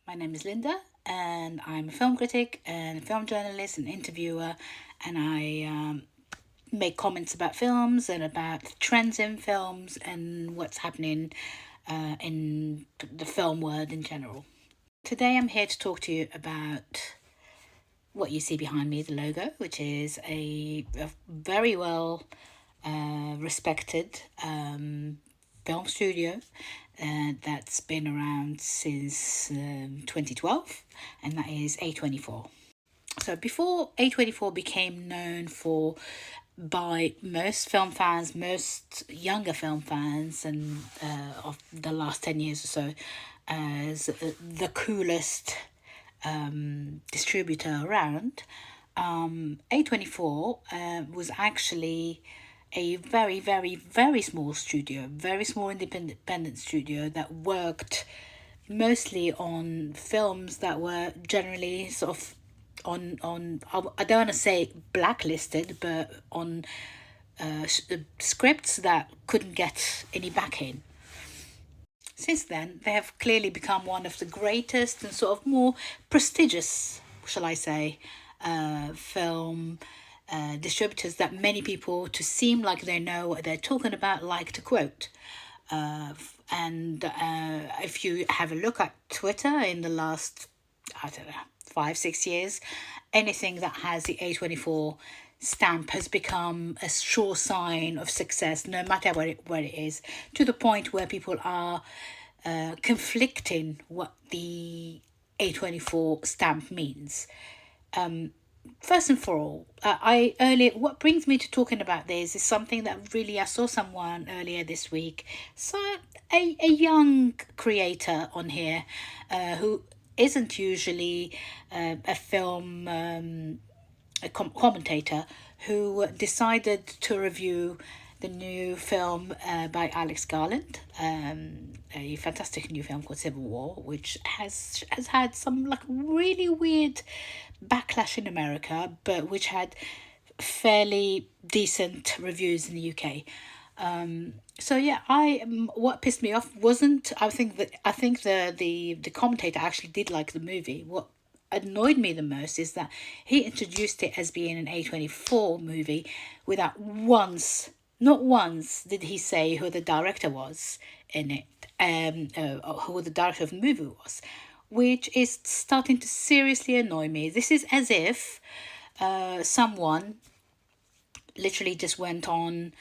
My name is Linda, and I'm a film critic and a film journalist and interviewer, and I make comments about films and about trends in films and what's happening in the film world in general. Today, I'm here to talk to you about what you see behind me, the logo, which is a very well respected film studio that's been around since 2012, and that is A24. So before A24 became known for by most film fans, most younger film fans, and of the last 10 years or so, as the coolest distributor around, A24 was actually a very, very, very small studio, very small independent studio that worked mostly on films that were generally sort of on I don't want to say blacklisted, but on scripts that couldn't get any backing. Since then, they have clearly become one of the greatest and sort of more prestigious, shall I say, film distributors that many people, to seem like they know what they're talking about, like to quote. And if you have a look at Twitter in the last, I don't know, 5, 6 years, anything that has the A24 stamp has become a sure sign of success, no matter where it is, to the point where people are conflicting what the A24 stamp means. First and for all, I earlier what brings me to talking about this is something that really I saw someone earlier this week. So a young creator on here, who isn't usually a film commentator, who decided to review the new film by Alex Garland, a fantastic new film called Civil War, which has had some like really weird backlash in America, but which had fairly decent reviews in the UK. So yeah, what pissed me off wasn't I think the commentator actually did like the movie. What annoyed me the most is that he introduced it as being an A24 movie without once, not once, did he say who the director was in it, who the director of the movie was, which is starting to seriously annoy me. This is as if someone literally just went on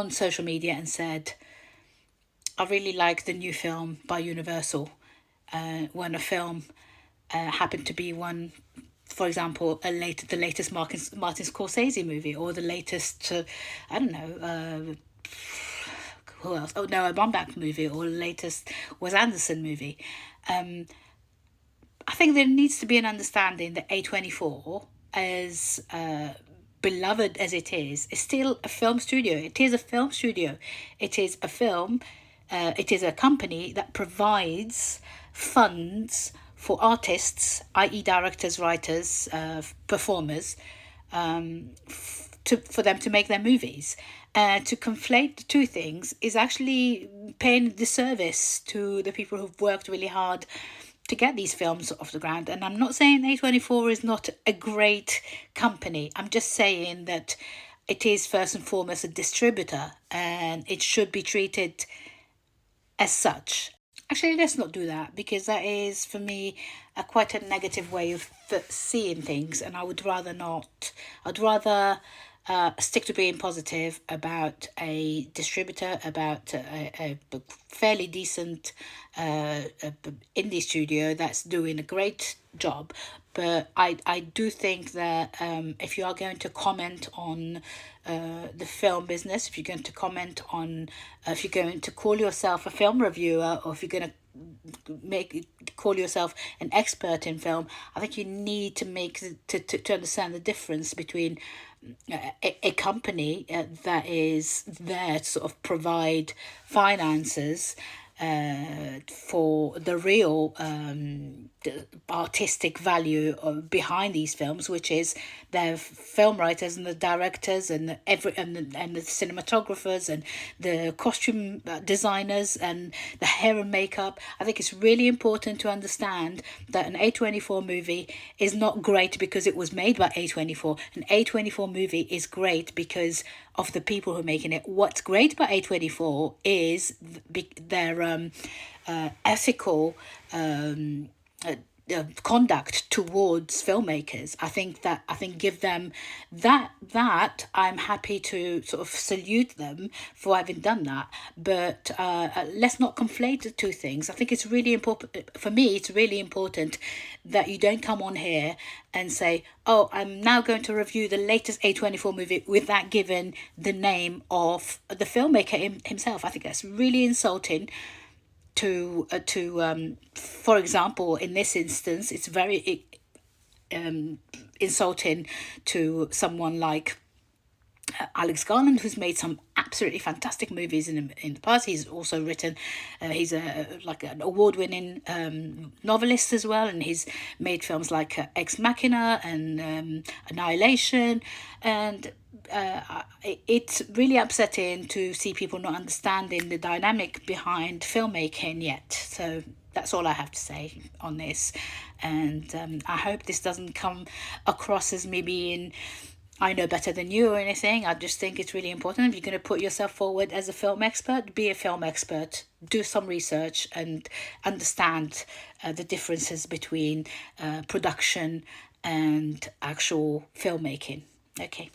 social media and said, "I really like the new film by Universal." When a film happened to be one, for example, the latest Martin Scorsese movie, or the latest, I don't know, who else? Oh no, a Baumbach movie, or the latest Wes Anderson movie. I think there needs to be an understanding that A24, as beloved as it is still a film studio. It is a film studio. It is a film. It is a company that provides funds for artists, i.e., directors, writers, performers, for them to make their movies. To conflate the two things is actually paying a disservice to the people who've worked really hard to get these films off the ground. And I'm not saying A24 is not a great company. I'm just saying that it is first and foremost a distributor, and it should be treated as such. Actually, let's not do that, because that is, for me, quite a negative way of seeing things, and I would rather not. I'd rather stick to being positive about a distributor, about a fairly decent indie studio that's doing a great job. But I do think that if you are going to comment on the film business, if you're going to comment on, if you're going to call yourself a film reviewer, or if you're going to call yourself an expert in film, I think you need to to understand the difference between a company that is there to sort of provide finances for the real the artistic value behind these films, which is the film writers and the directors and the cinematographers and the costume designers and the hair and makeup. I think it's really important to understand that an A24 movie is not great because it was made by A24. An A24 movie is great because of the people who are making it. What's great about A24 is their ethical conduct towards filmmakers. I think give them I'm happy to sort of salute them for having done that. But let's not conflate the two things. I think it's really important for me. It's really important that you don't come on here and say, "Oh, I'm now going to review the latest A24 movie," without giving the name of the filmmaker himself. I think that's really insulting for example, in this instance, it's very insulting to someone like Alex Garland, who's made some absolutely fantastic movies in the past. He's also written, he's like an award-winning novelist as well, and he's made films like Ex Machina and Annihilation, and it's really upsetting to see people not understanding the dynamic behind filmmaking yet. So that's all I have to say on this, and I hope this doesn't come across as me being I know better than you or anything. I just think it's really important. If you're going to put yourself forward as a film expert, be a film expert. Do some research and understand the differences between production and actual filmmaking. Okay.